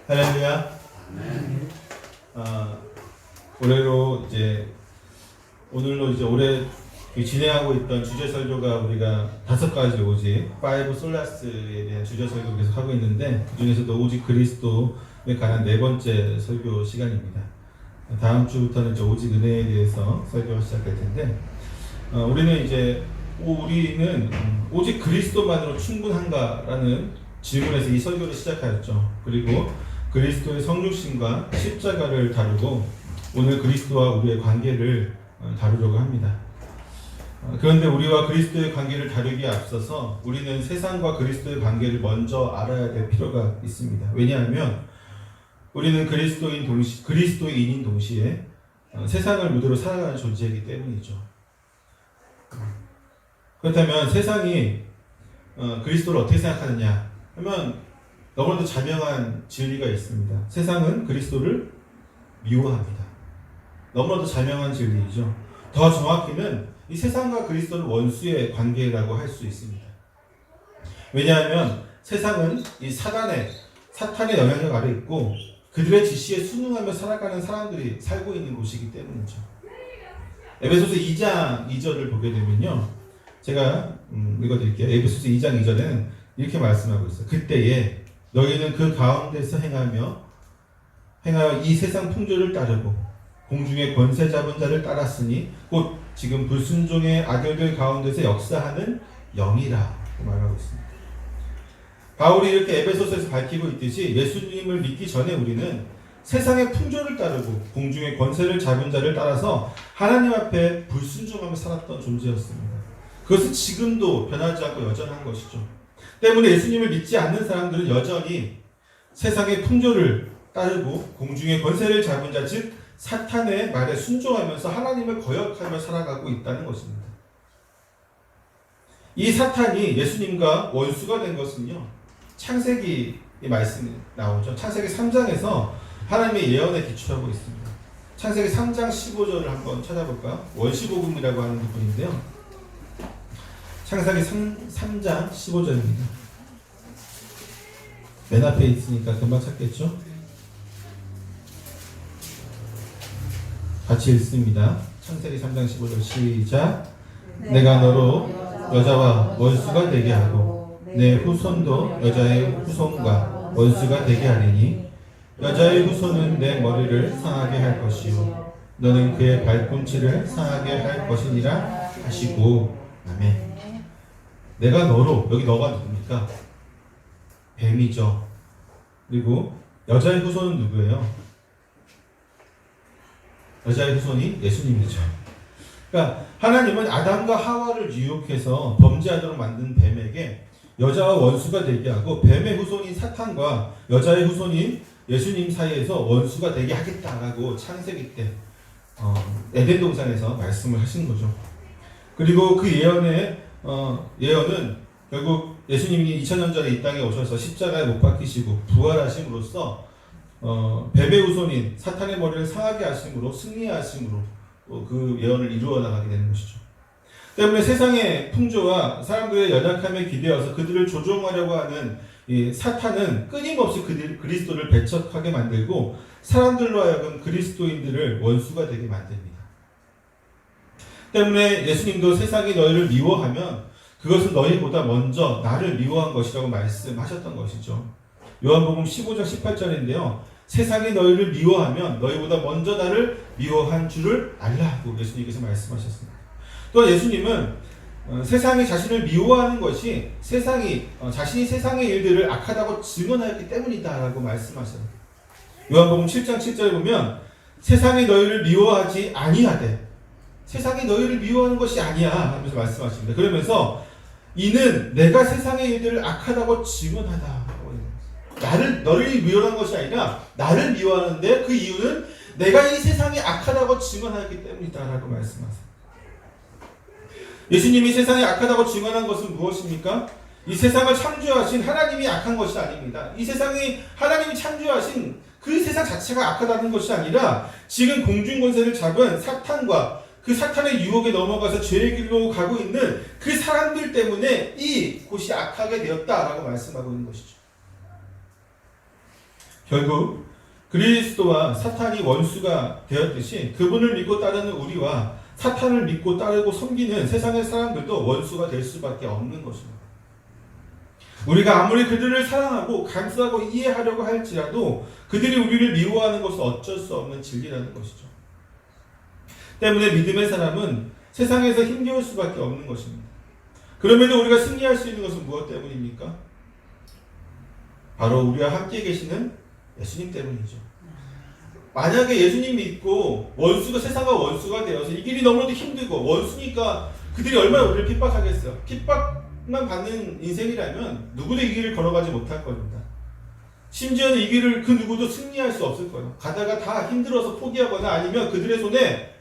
할렐루야. 올해로 이제 오늘로 이제 올해 진행하고 있던 주제 설교가 우리가 5가지 오직 5 솔라스에 대한 주제 설교를 계속 하고 있는데 그 중에서도 오직 그리스도에 관한 4번째 설교 시간입니다. 다음 주부터는 이제 오직 은혜에 대해서 설교가 시작될 텐데 우리는 오직 그리스도만으로 충분한가라는 질문에서 이 설교를 시작하였죠. 그리고 그리스도의 성육신과 십자가를 다루고 오늘 그리스도와 우리의 관계를 다루려고 합니다. 그런데 우리와 그리스도의 관계를 다루기에 앞서서 우리는 세상과 그리스도의 관계를 먼저 알아야 될 필요가 있습니다. 왜냐하면 우리는 그리스도인인 동시에 세상을 무대로 살아가는 존재이기 때문이죠. 그렇다면 세상이 그리스도를 어떻게 생각하느냐 하면 너무나도 자명한 진리가 있습니다. 세상은 그리스도를 미워합니다. 너무나도 자명한 진리이죠. 더 정확히는 이 세상과 그리스도는 원수의 관계라고 할 수 있습니다. 왜냐하면 세상은 이 사탄의 영향력 아래 있고 그들의 지시에 순응하며 살아가는 사람들이 살고 있는 곳이기 때문이죠. 에베소서 2장 2절을 보게 되면요. 제가 읽어드릴게요. 에베소서 2장 2절에는 이렇게 말씀하고 있어요. 그때에 너희는 그 가운데서 행하여 이 세상 풍조를 따르고 공중의 권세 잡은 자를 따랐으니 곧 지금 불순종의 아들들 가운데서 역사하는 영이라고 말하고 있습니다. 바울이 이렇게 에베소서에서 밝히고 있듯이 예수님을 믿기 전에 우리는 세상의 풍조를 따르고 공중의 권세를 잡은 자를 따라서 하나님 앞에 불순종하며 살았던 존재였습니다. 그것은 지금도 변하지 않고 여전한 것이죠. 때문에 예수님을 믿지 않는 사람들은 여전히 세상의 풍조를 따르고 공중의 권세를 잡은 자, 즉 사탄의 말에 순종하면서 하나님을 거역하며 살아가고 있다는 것입니다. 이 사탄이 예수님과 원수가 된 것은요, 창세기 말씀이 나오죠. 창세기 3장에서 하나님의 예언에 기초하고 있습니다. 창세기 3장 15절을 한번 찾아볼까요? 원시복음이라고 하는 부분인데요. 창세기 3장 15절입니다. 맨 앞에 있으니까 금방 찾겠죠? 같이 읽습니다. 창세기 3장 15절 시작. 내가 너로 여자와 원수가 되게 하고 내 후손도 여자의 후손과 원수가 되게 하리니 여자의 후손은 내 머리를 상하게 할 것이요 너는 그의 발꿈치를 상하게 할 것이니라 하시고. 아멘. 내가 너로, 여기 너가 누굽니까? 뱀이죠. 그리고 여자의 후손은 누구예요? 여자의 후손이 예수님이죠. 그러니까 하나님은 아담과 하와를 유혹해서 범죄하도록 만든 뱀에게 여자와 원수가 되게 하고 뱀의 후손인 사탄과 여자의 후손인 예수님 사이에서 원수가 되게 하겠다라고 창세기 때 에덴 동산에서 말씀을 하신 거죠. 그리고 그 예언은 결국 예수님이 2000년 전에 이 땅에 오셔서 십자가에 못 박히시고 부활하심으로써 뱀의 후손인 사탄의 머리를 상하게 하심으로 승리하심으로 그 예언을 이루어 나가게 되는 것이죠. 때문에 세상의 풍조와 사람들의 연약함에 기대어서 그들을 조종하려고 하는 이 사탄은 끊임없이 그리스도를 배척하게 만들고 사람들로 하여금 그리스도인들을 원수가 되게 만듭니다. 때문에 예수님도 세상이 너희를 미워하면 그것은 너희보다 먼저 나를 미워한 것이라고 말씀하셨던 것이죠. 요한복음 15장 18절인데요. 세상이 너희를 미워하면 너희보다 먼저 나를 미워한 줄을 알라고 예수님께서 말씀하셨습니다. 또 예수님은 세상이 자신을 미워하는 것이 자신이 세상의 일들을 악하다고 증언하였기 때문이다라고 말씀하셔요. 요한복음 7장 7절에 보면 세상이 너희를 미워하지 아니하되 세상이 너희를 미워하는 것이 아니야 하면서 말씀하십니다. 그러면서 이는 내가 세상의 일들을 악하다고 증언하다. 너를 미워하는 것이 아니라 나를 미워하는데 그 이유는 내가 이 세상이 악하다고 증언하였기 때문이다라고 말씀하세요. 예수님이 세상이 악하다고 증언한 것은 무엇입니까? 이 세상을 창조하신 하나님이 악한 것이 아닙니다. 이 세상이 하나님이 창조하신 그 세상 자체가 악하다는 것이 아니라 지금 공중권세를 잡은 사탄과 그 사탄의 유혹에 넘어가서 죄의 길로 가고 있는 그 사람들 때문에 이 곳이 악하게 되었다라고 말씀하고 있는 것이죠. 결국 그리스도와 사탄이 원수가 되었듯이 그분을 믿고 따르는 우리와 사탄을 믿고 따르고 섬기는 세상의 사람들도 원수가 될 수밖에 없는 것입니다. 우리가 아무리 그들을 사랑하고 감싸고 이해하려고 할지라도 그들이 우리를 미워하는 것은 어쩔 수 없는 진리라는 것이죠. 때문에 믿음의 사람은 세상에서 힘겨울 수밖에 없는 것입니다. 그러면 우리가 승리할 수 있는 것은 무엇 때문입니까? 바로 우리와 함께 계시는 예수님 때문이죠. 만약에 예수님 믿고 원수가 세상과 원수가 되어서 이 길이 너무나도 힘들고 원수니까 그들이 얼마나 우리를 핍박하겠어요. 핍박만 받는 인생이라면 누구도 이 길을 걸어가지 못할 겁니다. 심지어는 이 길을 그 누구도 승리할 수 없을 거예요. 가다가 다 힘들어서 포기하거나 아니면 그들의 손에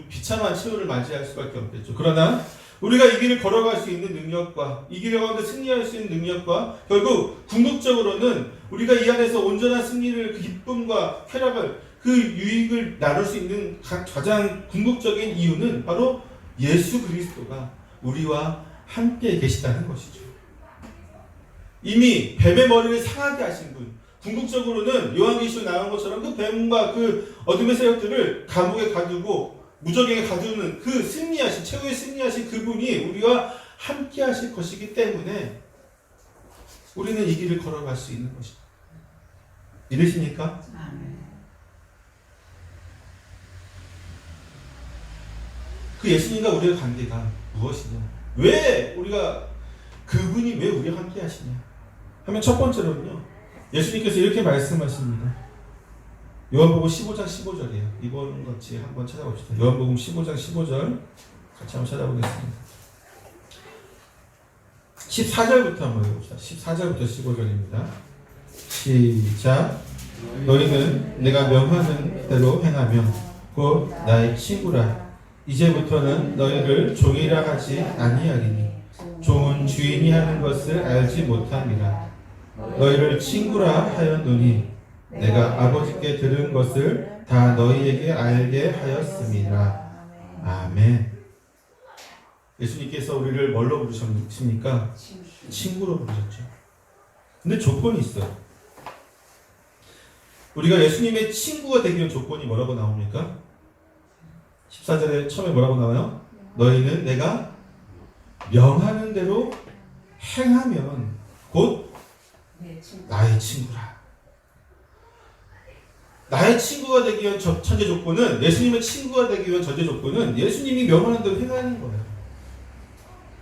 비참한 치료를 맞이할 수밖에 없겠죠. 그러나 우리가 이 길을 걸어갈 수 있는 능력과 이 길을 가운데 승리할 수 있는 능력과 결국 궁극적으로는 우리가 이 안에서 온전한 승리를 그 기쁨과 쾌락을 그 유익을 나눌 수 있는 가장 궁극적인 이유는 바로 예수 그리스도가 우리와 함께 계시다는 것이죠. 이미 뱀의 머리를 상하게 하신 분, 궁극적으로는 요한계시록에 나온 것처럼 그 뱀과 그 어둠의 세력들을 감옥에 가두고 무적에게 가두는 그 승리하신 최후의 승리하신 그분이 우리와 함께 하실 것이기 때문에 우리는 이 길을 걸어갈 수 있는 것입니다. 믿으십니까? 그 예수님과 우리의 관계가 무엇이냐? 왜 우리가 그분이 왜 우리와 함께 하시냐? 하면 첫 번째로는요. 예수님께서 이렇게 말씀하십니다. 요한복음 15장 15절이에요. 이번 같이 한번 찾아봅시다. 요한복음 15장 15절 같이 한번 찾아보겠습니다. 14절부터 한번 해봅시다. 14절부터 15절입니다. 시작. 너희는 내가 명하는 대로 행하며 곧 나의 친구라. 이제부터는 너희를 종이라 하지 아니하리니 종은 주인이 하는 것을 알지 못함이라. 너희를 친구라 하였노니 내가 아버지께 들은 것을 다 너희에게 알게 하였음이라. 아멘. 예수님께서 우리를 뭘로 부르셨습니까? 친구로 부르셨죠. 근데 조건이 있어요. 우리가 예수님의 친구가 되기 위한 조건이 뭐라고 나옵니까? 14절에 처음에 뭐라고 나와요? 너희는 내가 명하는 대로 행하면 곧 나의 친구라. 나의 친구가 되기 위한 전제 조건은, 예수님의 친구가 되기 위한 전제 조건은 예수님이 명하는 대로 행하는 거예요.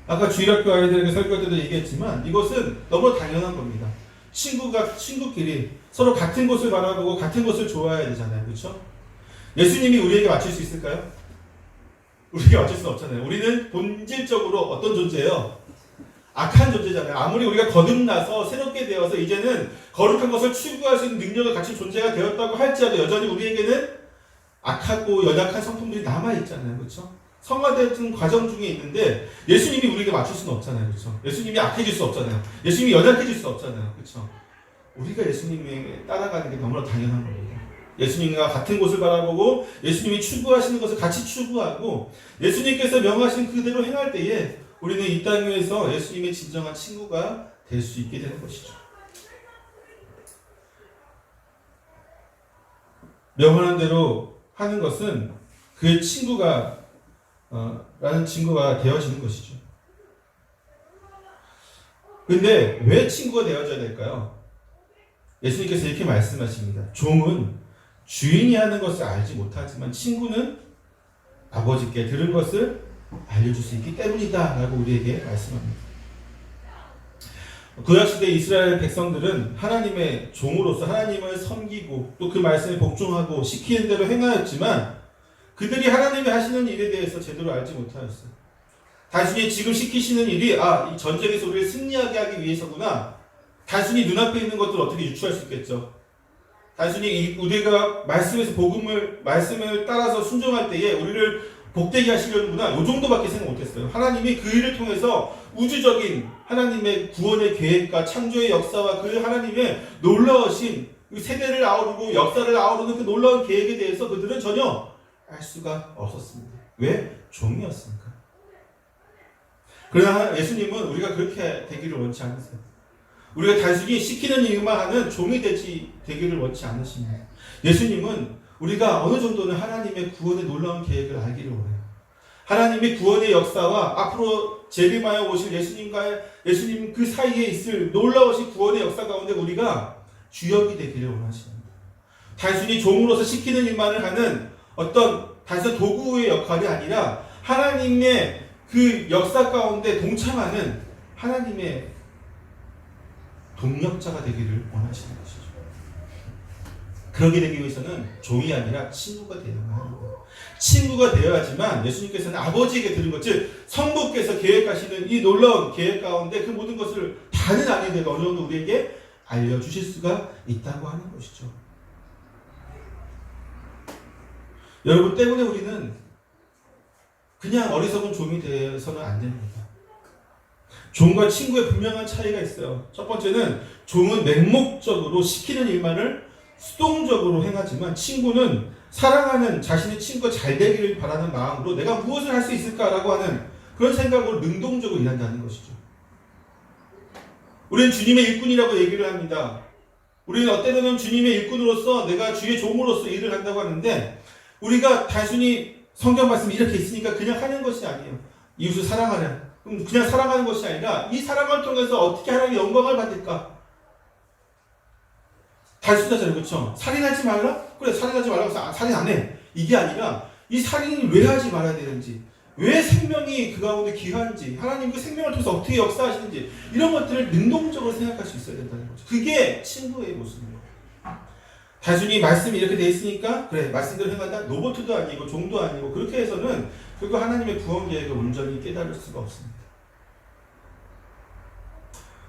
아까 주일학교 아이들에게 설교할 때도 얘기했지만 이것은 너무 당연한 겁니다. 친구끼리 서로 같은 곳을 바라보고 같은 곳을 좋아해야 되잖아요. 그렇죠? 예수님이 우리에게 맞출 수 있을까요? 우리에게 맞출 수는 없잖아요. 우리는 본질적으로 어떤 존재예요? 악한 존재잖아요. 아무리 우리가 거듭나서 새롭게 되어서 이제는 거룩한 것을 추구할 수 있는 능력을 갖춘 존재가 되었다고 할지라도 여전히 우리에게는 악하고 연약한 성품들이 남아있잖아요. 그렇죠? 성화되는 과정 중에 있는데 예수님이 우리에게 맞출 수는 없잖아요. 그렇죠? 예수님이 악해질 수 없잖아요. 예수님이 연약해질 수 없잖아요. 그렇죠? 우리가 예수님에게 따라가는 게 너무나 당연한 겁니다. 예수님과 같은 곳을 바라보고 예수님이 추구하시는 것을 같이 추구하고 예수님께서 명하신 그대로 행할 때에 우리는 이 땅 위에서 예수님의 진정한 친구가 될 수 있게 되는 것이죠. 명하는 대로 하는 것은 그의 친구가 라는 친구가 되어지는 것이죠. 근데 왜 친구가 되어져야 될까요? 예수님께서 이렇게 말씀하십니다. 종은 주인이 하는 것을 알지 못하지만 친구는 아버지께 들은 것을 알려줄 수 있기 때문이다 라고 우리에게 말씀합니다. 구약시대 이스라엘 백성들은 하나님의 종으로서 하나님을 섬기고 또 그 말씀에 복종하고 시키는 대로 행하였지만 그들이 하나님이 하시는 일에 대해서 제대로 알지 못하였어요. 단순히 지금 시키시는 일이 이 전쟁에서 우리를 승리하게 하기 위해서구나. 단순히 눈앞에 있는 것들을 어떻게 유추할 수 있겠죠. 단순히 우리가 말씀을 따라서 순종할 때에 우리를 복되게 하시려는구나. 이 정도밖에 생각 못했어요. 하나님이 그 일을 통해서 우주적인 하나님의 구원의 계획과 창조의 역사와 그 하나님의 놀라우신 세대를 아우르고 역사를 아우르는 그 놀라운 계획에 대해서 그들은 전혀 알 수가 없었습니다. 왜? 종이었으니까. 그러나 예수님은 우리가 그렇게 되기를 원치 않으세요. 우리가 단순히 시키는 일만 하는 종이 되기를 원치 않으십니다. 예수님은 우리가 어느 정도는 하나님의 구원의 놀라운 계획을 알기를 원해요. 하나님의 구원의 역사와 앞으로 재림하여 오실 예수님 그 사이에 있을 놀라우신 구원의 역사 가운데 우리가 주역이 되기를 원하십니다. 단순히 종으로서 시키는 일만을 하는 어떤 단순 도구의 역할이 아니라 하나님의 그 역사 가운데 동참하는 하나님의 동력자가 되기를 원하시는 것이죠. 그러게 되기 위해서는 종이 아니라 친구가 되어야 합니다. 친구가 되어야지만 예수님께서는 아버지에게 들은 것, 즉 성부께서 계획하시는 이 놀라운 계획 가운데 그 모든 것을 다는 아닌데도 어느 정도 우리에게 알려주실 수가 있다고 하는 것이죠. 여러분 때문에 우리는 그냥 어리석은 종이 되어서는 안 됩니다. 종과 친구의 분명한 차이가 있어요. 첫 번째는 종은 맹목적으로 시키는 일만을 수동적으로 행하지만 친구는 사랑하는 자신의 친구가 잘 되기를 바라는 마음으로 내가 무엇을 할 수 있을까라고 하는 그런 생각으로 능동적으로 일한다는 것이죠. 우리는 주님의 일꾼이라고 얘기를 합니다. 우리는 어때서는 주님의 일꾼으로서 내가 주의 종으로서 일을 한다고 하는데 우리가 단순히 성경 말씀이 이렇게 있으니까 그냥 하는 것이 아니에요. 이웃을 사랑하는, 그냥 사랑하는 것이 아니라 이 사랑을 통해서 어떻게 하나님의 영광을 받을까? 단순하잖아요. 그렇죠? 살인하지 말라? 그래, 살인하지 말라고 해서 살인 안 해. 이게 아니라 이 살인을 왜 하지 말아야 되는지, 왜 생명이 그 가운데 귀한지, 하나님 그 생명을 통해서 어떻게 역사하시는지 이런 것들을 능동적으로 생각할 수 있어야 된다는 거죠. 그게 친구의 모습이에요. 단순히 말씀이 이렇게 돼 있으니까 그래 말씀대로 행한다. 로봇도 아니고 종도 아니고 그렇게 해서는 결국 하나님의 구원 계획을 온전히 깨달을 수가 없습니다.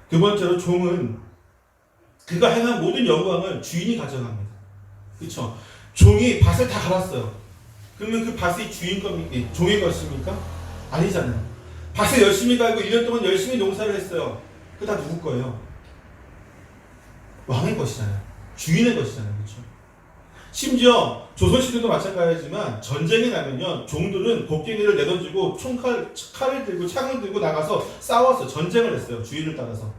두 번째로 종은 그가 행한 모든 영광을 주인이 가져갑니다. 그렇죠? 종이 밭을 다 갈았어요. 그러면 그 밭이 종의 것입니까? 아니잖아요. 밭을 열심히 갈고 1년 동안 열심히 농사를 했어요. 그거 다 누구 거예요? 왕의 것이잖아요. 주인의 것이잖아요. 그렇죠? 심지어 조선시대도 마찬가지지만 전쟁이 나면요 종들은 곡괭이를 내던지고 칼을 들고 창을 들고 나가서 싸워서 전쟁을 했어요. 주인을 따라서.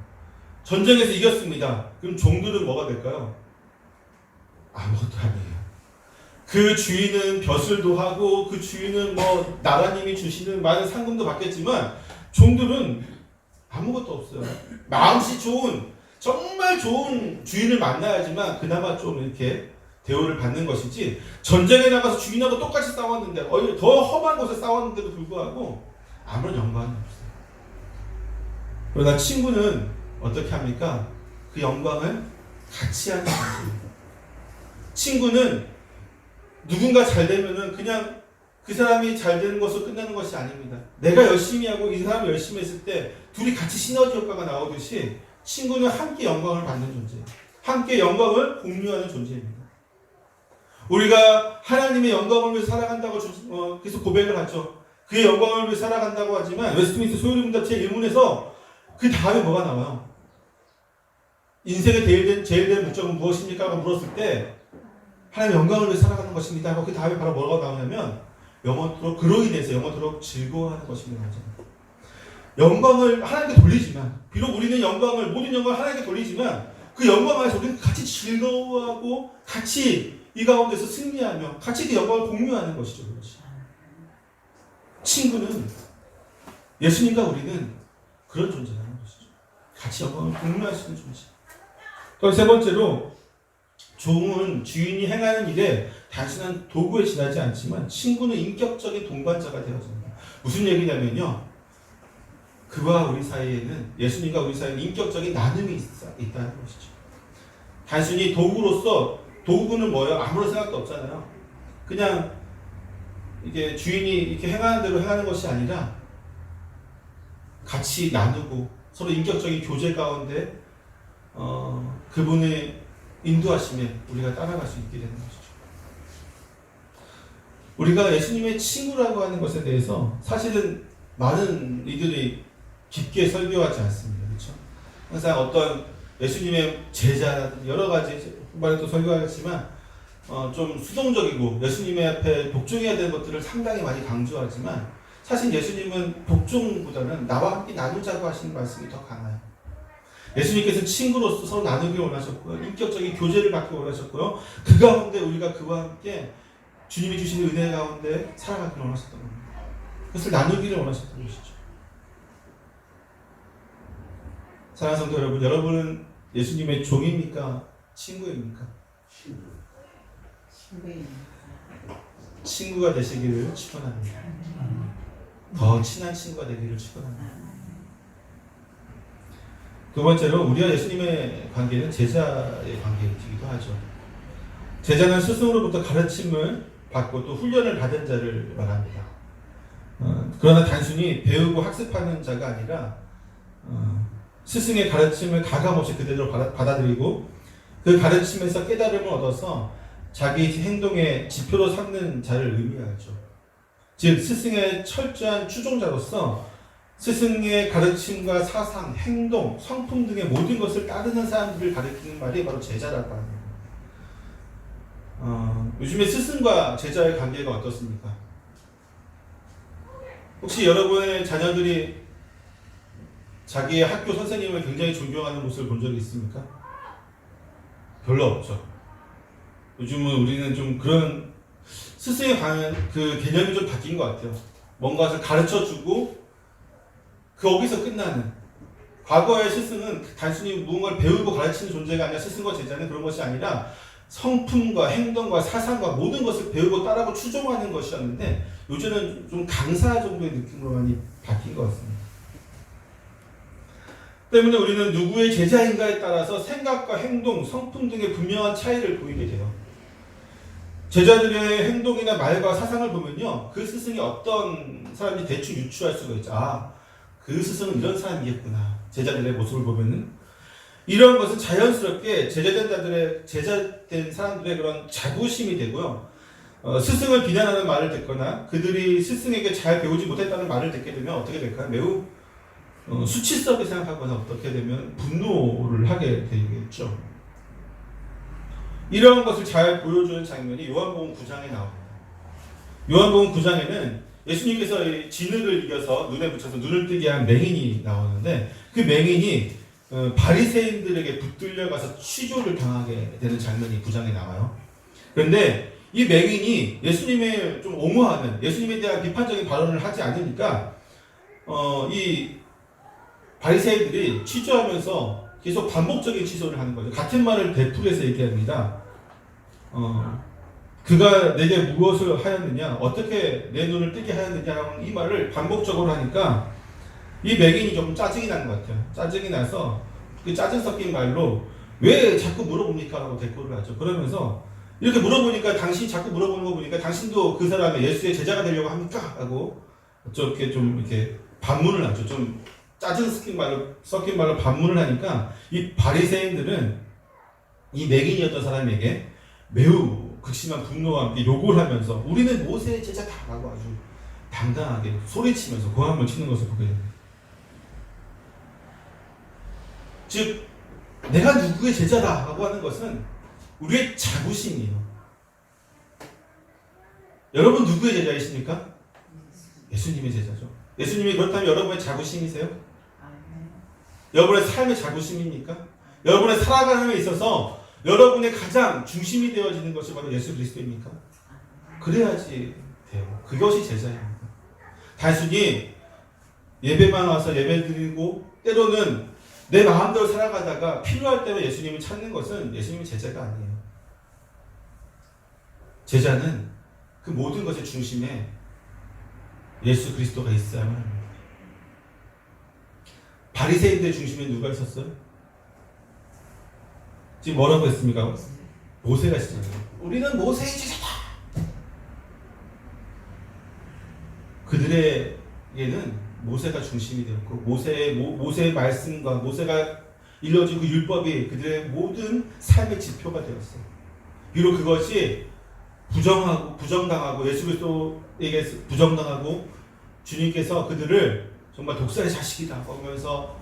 전쟁에서 이겼습니다. 그럼 종들은 뭐가 될까요? 아무것도 아니에요. 그 주인은 벼슬도 하고 그 주인은 뭐 나라님이 주시는 많은 상금도 받겠지만 종들은 아무것도 없어요. 마음씨 좋은 정말 좋은 주인을 만나야지만 그나마 좀 이렇게 대우를 받는 것이지 전쟁에 나가서 주인하고 똑같이 싸웠는데 더 험한 곳에 싸웠는데도 불구하고 아무런 영광이 없어요. 그러나 친구는 어떻게 합니까? 그 영광을 같이 하는 것입니다. 친구는 누군가 잘 되면은 그냥 그 사람이 잘 되는 것으로 끝나는 것이 아닙니다. 내가 열심히 하고 이 사람이 열심히 했을 때 둘이 같이 시너지 효과가 나오듯이 친구는 함께 영광을 받는 존재예요. 함께 영광을 공유하는 존재입니다. 우리가 하나님의 영광을 위해 살아간다고 계속 고백을 하죠. 그의 영광을 위해 살아간다고 하지만 웨스트민스터 소요리문답 제1문에서 그 다음에 뭐가 나와요? 인생의 제일 된 목적은 무엇입니까? 하고 물었을 때 하나님의 영광을 위해 살아가는 것입니다 하고 그 다음에 바로 뭐가 나오냐면 영원토록 그로 인해서 영원토록 즐거워하는 것입니다. 영광을 하나님께 돌리지만 비록 우리는 모든 영광을 하나님께 돌리지만 그 영광 안에서 우리는 같이 즐거워하고 같이 이 가운데서 승리하며 같이 그 영광을 공유하는 것이죠. 그렇지. 친구는 예수님과 우리는 그런 존재라는 것이죠. 같이 영광을 공유할 수 있는 존재. 또 세 번째로 종은 주인이 행하는 일에 단순한 도구에 지나지 않지만 친구는 인격적인 동반자가 되어집니다. 무슨 얘기냐면요. 그와 우리 사이에는 예수님과 우리 사이에는 인격적인 나눔이 있다는 것이죠. 단순히 도구는 뭐예요? 아무런 생각도 없잖아요. 그냥 이게 주인이 이렇게 행하는 대로 행하는 것이 아니라 같이 나누고 서로 인격적인 교제 가운데 그분의 인도하심에 우리가 따라갈 수 있게 되는 것이죠. 우리가 예수님의 친구라고 하는 것에 대해서 사실은 많은 이들이 깊게 설교하지 않습니다. 그렇죠? 항상 어떤 예수님의 제자 여러 가지 말도 설교하겠지만 좀 수동적이고 예수님의 앞에 복종해야 되는 것들을 상당히 많이 강조하지만 사실 예수님은 복종보다는 나와 함께 나누자고 하시는 말씀이 더 강해요. 예수님께서는 친구로서 서로 나누기를 원하셨고요. 인격적인 교제를 받기 원하셨고요. 그 가운데 우리가 그와 함께 주님이 주시는 은혜 가운데 살아가기를 원하셨던 겁니다. 그것을 나누기를 원하셨던 것이죠. 사랑하는 성도 여러분, 여러분은 예수님의 종입니까? 친구입니까? 친구가 되시기를 축원합니다. 더 친한 친구가 되기를 축원합니다. 두 번째로 우리와 예수님의 관계는 제자의 관계이기도 하죠. 제자는 스승으로부터 가르침을 받고 또 훈련을 받은 자를 말합니다. 그러나 단순히 배우고 학습하는 자가 아니라 스승의 가르침을 가감없이 그대로 받아들이고 그 가르침에서 깨달음을 얻어서 자기 행동의 지표로 삼는 자를 의미하죠. 즉 스승의 철저한 추종자로서 스승의 가르침과 사상, 행동, 성품 등의 모든 것을 따르는 사람들을 가리키는 말이 바로 제자라고 합니다. 요즘에 스승과 제자의 관계가 어떻습니까? 혹시 여러분의 자녀들이 자기의 학교 선생님을 굉장히 존경하는 모습을 본 적이 있습니까? 별로 없죠. 요즘은 우리는 좀 그런 스승에 관한 그 개념이 좀 바뀐 것 같아요. 뭔가를 가르쳐주고 거기서 끝나는. 과거의 스승은 단순히 무언가를 배우고 가르치는 존재가 아니라 스승과 제자는 그런 것이 아니라 성품과 행동과 사상과 모든 것을 배우고 따라고 추종하는 것이었는데 요즘은 좀 강사 정도의 느낌으로 많이 바뀐 것 같습니다. 때문에 우리는 누구의 제자인가에 따라서 생각과 행동, 성품 등의 분명한 차이를 보이게 돼요. 제자들의 행동이나 말과 사상을 보면요, 그 스승이 어떤 사람인지 대충 유추할 수가 있죠. 그 스승은 이런 사람이겠구나. 제자들의 모습을 보면은 이런 것은 자연스럽게 제자된 사람들의 그런 자부심이 되고요. 스승을 비난하는 말을 듣거나 그들이 스승에게 잘 배우지 못했다는 말을 듣게 되면 어떻게 될까요? 매우 수치스럽게 생각하거나 어떻게 되면 분노를 하게 되겠죠. 이런 것을 잘 보여주는 장면이 요한복음 9장에 나옵니다. 요한복음 9장에는 예수님께서 진흙을 이겨서 눈에 붙여서 눈을 뜨게 한 맹인이 나오는데 그 맹인이 바리새인들에게 붙들려가서 취조를 당하게 되는 장면이 9장에 나와요. 그런데 이 맹인이 예수님의 좀 옹호하는, 예수님에 대한 비판적인 발언을 하지 않으니까 이 바리새인들이 취조하면서 계속 반복적인 취소를 하는 거죠. 같은 말을 되풀이해서 얘기합니다. 그가 내게 무엇을 하였느냐, 어떻게 내 눈을 뜨게 하였느냐, 이 말을 반복적으로 하니까 이 맹인이 좀 짜증이 나는 것 같아요. 짜증이 나서 그 짜증 섞인 말로 왜 자꾸 물어봅니까? 라고 대꾸를 하죠. 그러면서 이렇게 물어보니까 당신이 자꾸 물어보는 거 보니까 당신도 그 사람의 예수의 제자가 되려고 합니까? 하고 좀 이렇게 반문을 하죠. 좀 짜증 섞인 말로 반문을 하니까 이 바리새인들은 이 맹인이었던 사람에게 매우 극심한 분노와 함께 욕을 하면서 우리는 모세의 제자다라고 아주 당당하게 소리치면서 고함을 치는 것을 보게 됩니다. 즉 내가 누구의 제자다라고 하는 것은 우리의 자부심이에요. 여러분 누구의 제자이십니까? 예수님의 제자죠. 예수님이 그렇다면 여러분의 자부심이세요? 여러분의 삶의 자부심입니까? 여러분의 살아가는 데 있어서 여러분의 가장 중심이 되어지는 것이 바로 예수 그리스도입니까? 그래야지 돼요. 그것이 제자입니다. 단순히 예배만 와서 예배드리고 때로는 내 마음대로 살아가다가 필요할 때만 예수님을 찾는 것은 예수님의 제자가 아니에요. 제자는 그 모든 것의 중심에 예수 그리스도가 있어야만 합니다. 바리새인들의 중심에 누가 있었어요? 지금 뭐라고 했습니까? 모세가 있었잖아요. 우리는 모세의 제자다. 그들에게는 모세가 중심이 되었고 모세의 말씀과 모세가 일러준 그 율법이 그들의 모든 삶의 지표가 되었어요. 비록 그것이 부정당하고 예수 그리스도에게 부정당하고 주님께서 그들을 정말 독사의 자식이다 하면서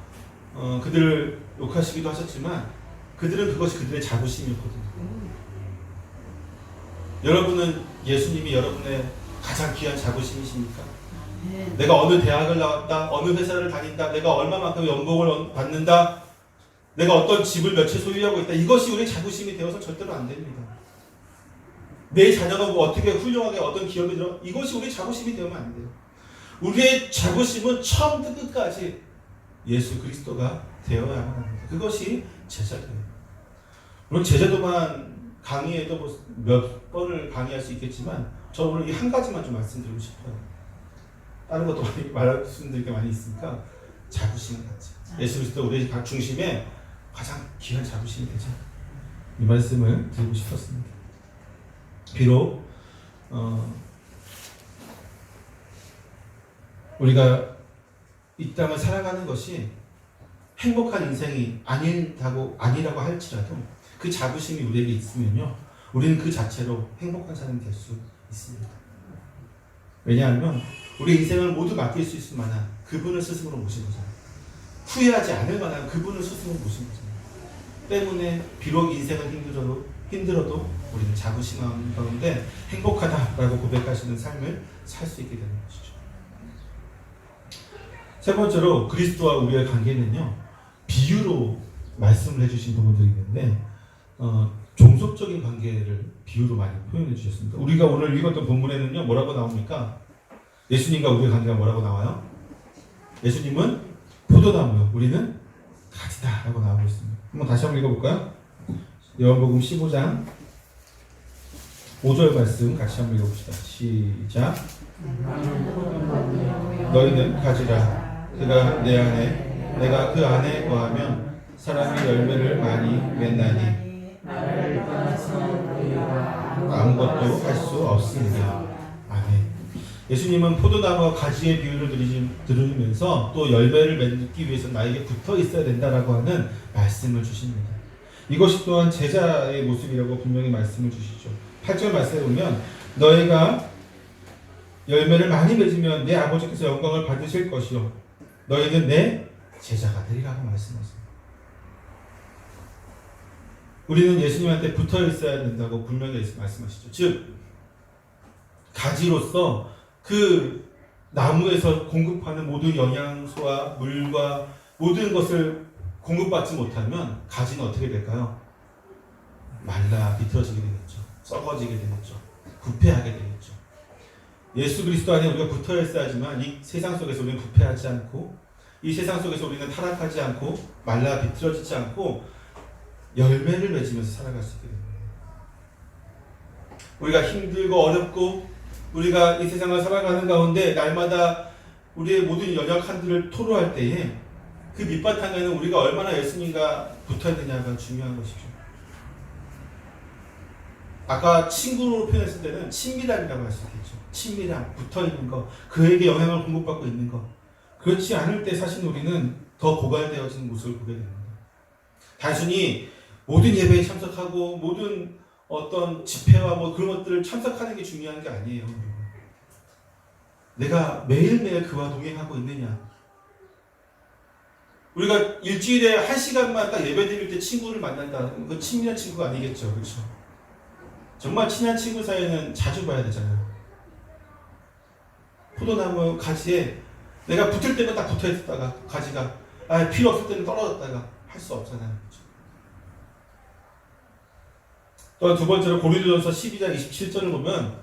그들을 욕하시기도 하셨지만 그들은 그것이 그들의 자부심이었거든요. 여러분은 예수님이 여러분의 가장 귀한 자부심이십니까? 내가 어느 대학을 나왔다, 어느 회사를 다닌다, 내가 얼마만큼 연봉을 받는다, 내가 어떤 집을 몇 채 소유하고 있다. 이것이 우리 자부심이 되어서 절대로 안 됩니다. 내 자녀가 뭐 어떻게 훌륭하게 어떤 기업에 들어 이것이 우리 자부심이 되면 안 돼요. 우리의 자부심은 처음부터 끝까지 예수 그리스도가 되어야만 합니다. 그것이 제자도예요. 물론 제자도만 강의에도 몇 번을 강의할 수 있겠지만 저 오늘 이 한 가지만 좀 말씀드리고 싶어요. 다른 것도 많이 말씀드릴 게 많이 있으니까 자부심을 갖자. 예수 그리스도 우리 중심에 가장 귀한 자부심이 되자. 이 말씀을 드리고 싶었습니다. 비록 우리가 이 땅을 살아가는 것이 행복한 인생이 아니라고 할지라도 그 자부심이 우리에게 있으면요, 우리는 그 자체로 행복한 삶이 될 수 있습니다. 왜냐하면 우리 인생을 모두 맡길 수 있을 만한 그분을 스스로 모신 거잖아요. 후회하지 않을 만한 그분을 스스로 모신 거잖아요. 때문에 비록 인생은 힘들어도 우리는 자부심 가운데 행복하다라고 고백하시는 삶을 살 수 있게 되는 것이죠. 세 번째로 그리스도와 우리의 관계는요, 비유로 말씀을 해주신 부분들이 있는데 종속적인 관계를 비유로 많이 표현해 주셨습니다. 우리가 오늘 읽었던 본문에는요, 뭐라고 나옵니까? 예수님과 우리의 관계가 뭐라고 나와요? 예수님은 포도나무요, 우리는 가지다 라고 나오고 있습니다. 한번 다시 한번 읽어볼까요? 요한복음 15장 5절 말씀 같이 한번 읽어봅시다. 시작. 너희는 가지라. 그가 내 안에, 내가 그 안에 거하면 사람이 열매를 많이 맺나니 아무것도 할 수 없습니다. 아멘. 예수님은 포도나무와 가지의 비유를 들으면서 또 열매를 맺기 위해서 나에게 붙어 있어야 된다라고 하는 말씀을 주십니다. 이것이 또한 제자의 모습이라고 분명히 말씀을 주시죠. 8절 말씀에 보면 너희가 열매를 많이 맺으면 내 아버지께서 영광을 받으실 것이요 너희는 내 제자가 되리라고 말씀하십니다. 우리는 예수님한테 붙어 있어야 된다고 분명히 말씀하시죠. 즉 가지로서 그 나무에서 공급하는 모든 영양소와 물과 모든 것을 공급받지 못하면 가지는 어떻게 될까요? 말라 비틀어지게 되겠죠. 썩어지게 되겠죠. 부패하게 되겠죠. 예수 그리스도 안에 우리가 붙어 있어야지만 이 세상 속에서 우리는 부패하지 않고 이 세상 속에서 우리는 타락하지 않고 말라 비틀어지지 않고 열매를 맺으면서 살아갈 수 있게 됩니다. 우리가 힘들고 어렵고 우리가 이 세상을 살아가는 가운데 날마다 우리의 모든 연약함들을 토로할 때에 그 밑바탕에는 우리가 얼마나 예수님과 붙어있느냐가 중요한 것이죠. 아까 친구로 표현했을 때는 친밀함이라고 할 수 있겠죠. 친밀함, 붙어있는 것, 그에게 영향을 공급받고 있는 것. 그렇지 않을 때 사실 우리는 더 고갈되어지는 모습을 보게 됩니다. 단순히 모든 예배에 참석하고 모든 어떤 집회와 뭐 그런 것들을 참석하는 게 중요한 게 아니에요. 내가 매일매일 그와 동행하고 있느냐. 우리가 일주일에 1시간만 딱 예배 드릴 때 친구를 만난다. 그 친밀한 친구가 아니겠죠. 그렇죠? 정말 친한 친구 사이에는 자주 봐야 되잖아요. 포도나무 가지에 내가 붙을 때면 딱 붙어 있었다가 가지가 필요 없을 때는 떨어졌다가 할 수 없잖아요. 그렇죠? 또 두 번째로 고린도전서 12장 27절을 보면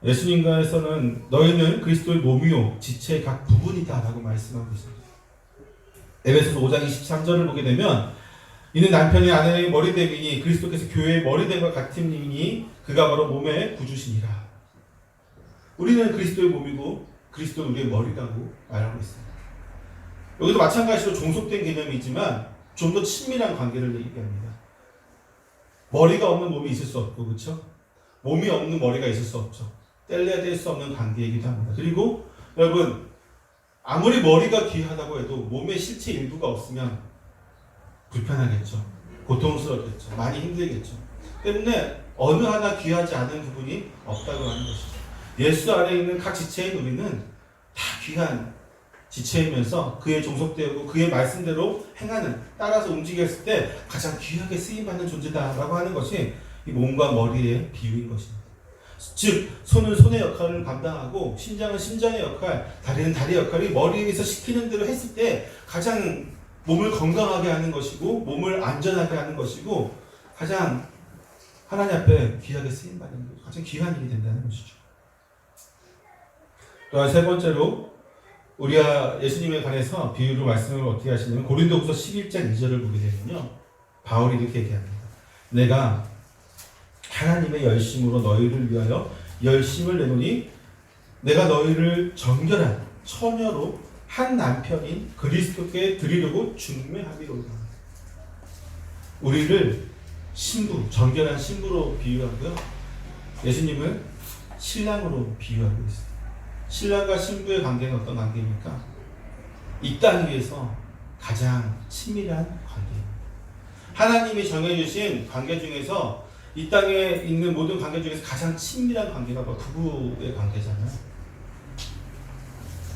예수님과에서는 너희는 그리스도의 몸이요 지체의 각 부분이다 라고 말씀하고 있습니다. 에베소서 5장 23절을 보게 되면 이는 남편이 아내의 머리됨이니 그리스도께서 교회의 머리됨과 같음이니 그가 바로 몸의 구주시니라. 우리는 그리스도의 몸이고 그리스도는 우리의 머리라고 말하고 있습니다. 여기도 마찬가지로 종속된 개념이지만 좀 더 친밀한 관계를 얘기합니다. 머리가 없는 몸이 있을 수 없고, 그렇죠? 몸이 없는 머리가 있을 수 없죠. 뗄래야 뗄 수 없는 관계이기도 합니다. 그리고 여러분, 아무리 머리가 귀하다고 해도 몸의 실체 일부가 없으면 불편하겠죠. 고통스럽겠죠. 많이 힘들겠죠. 때문에 어느 하나 귀하지 않은 부분이 없다고 하는 것이죠. 예수 안에 있는 각 지체인 우리는 다 귀한 지체이면서 그의 종속되고 그의 말씀대로 행하는, 따라서 움직였을 때 가장 귀하게 쓰임받는 존재다라고 하는 것이 이 몸과 머리의 비유인 것입니다. 즉 손은 손의 역할을 감당하고 심장은 심장의 역할, 다리는 다리의 역할이 머리에서 시키는 대로 했을 때 가장 몸을 건강하게 하는 것이고 몸을 안전하게 하는 것이고 가장 하나님 앞에 귀하게 쓰임받는 것, 가장 귀한 일이 된다는 것이죠. 또한 세 번째로 우리가 예수님에 관해서 비유로 말씀을 어떻게 하시냐면 고린도후서 11장 2절을 보게 되면요, 바울이 이렇게 얘기합니다. 내가 하나님의 열심으로 너희를 위하여 열심을 내노니 내가 너희를 정결한 처녀로 한 남편인 그리스도께 드리려고 중매하기로다. 우리를 신부, 정결한 신부로 비유하고요, 예수님은 신랑으로 비유하고 있습니다. 신랑과 신부의 관계는 어떤 관계입니까? 이 땅 위에서 가장 친밀한 관계입니다. 하나님이 정해주신 관계 중에서 이 땅에 있는 모든 관계 중에서 가장 친밀한 관계가 바로 부부의 관계잖아요.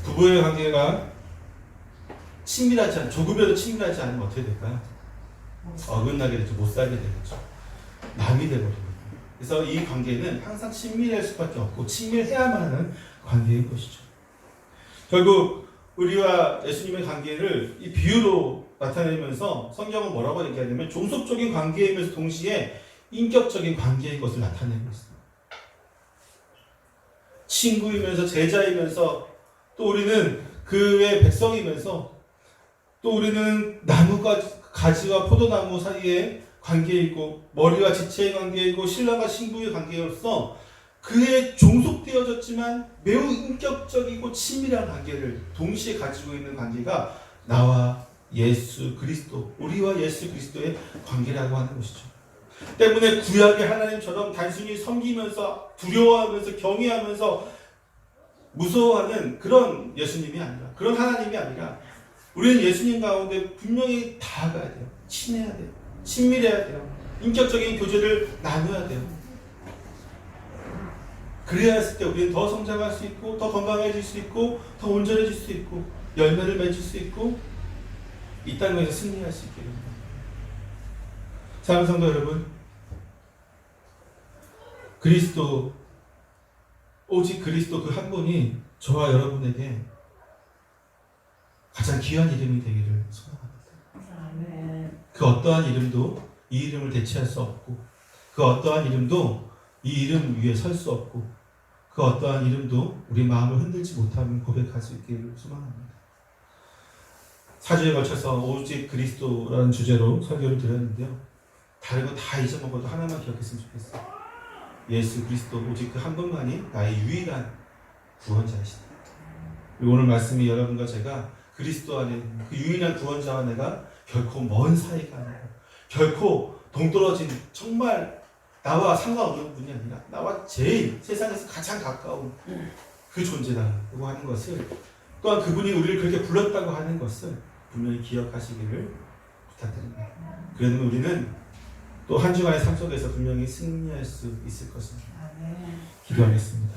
부부의 관계가 친밀하지 않으면, 조금이라도 친밀하지 않으면 어떻게 될까요? 어긋나게 되죠. 못 살게 되겠죠. 남이 되거든요. 그래서 이 관계는 항상 친밀할 수밖에 없고 친밀해야만 하는 관계인 것이죠. 결국 우리와 예수님의 관계를 이 비유로 나타내면서 성경은 뭐라고 얘기하냐면 종속적인 관계이면서 동시에 인격적인 관계인 것을 나타내고 있습니다. 친구이면서 제자이면서 또 우리는 그의 백성이면서 또 우리는 나무가 가지와 포도나무 사이에 관계이고 머리와 지체의 관계이고 신랑과 신부의 관계로서 그의 종속되어졌지만 매우 인격적이고 친밀한 관계를 동시에 가지고 있는 관계가 나와 예수 그리스도, 우리와 예수 그리스도의 관계라고 하는 것이죠. 때문에 구약의 하나님처럼 단순히 섬기면서 두려워하면서 경외하면서 무서워하는 그런 예수님이 아니라, 그런 하나님이 아니라 우리는 예수님 가운데 분명히 다가가야 돼요. 친해야 돼요. 친밀해야 돼요. 인격적인 교제를 나눠야 돼요. 그래야 했을 때 우리는 더 성장할 수 있고 더 건강해질 수 있고 더 온전해질 수 있고 열매를 맺을 수 있고 이 땅에서 승리할 수 있게 됩니다. 사랑하는 성도 여러분, 그리스도, 오직 그리스도 그 한 분이 저와 여러분에게 가장 귀한 이름이 되기를 소망합니다. 그 어떠한 이름도 이 이름을 대체할 수 없고, 그 어떠한 이름도 이 이름 위에 설 수 없고, 그 어떠한 이름도 우리 마음을 흔들지 못하면 고백할 수 있기를 소망합니다. 4주에 걸쳐서 오직 그리스도라는 주제로 설교를 드렸는데요, 다른 거 다 잊어먹어도 하나만 기억했으면 좋겠어요. 예수 그리스도, 오직 그 한 분만이 나의 유일한 구원자이시다. 그리고 오늘 말씀이 여러분과 제가 그리스도 안에 그 유일한 구원자와 내가 결코 먼 사이가 아니고 결코 동떨어진, 정말 나와 상관없는 분이 아니라 나와 제일 세상에서 가장 가까운 그 존재라고 하는 것을, 또한 그분이 우리를 그렇게 불렀다고 하는 것을 분명히 기억하시기를 부탁드립니다. 그러면 우리는 또 한 주간의 삶 속에서 분명히 승리할 수 있을 것입니다. 기도하겠습니다.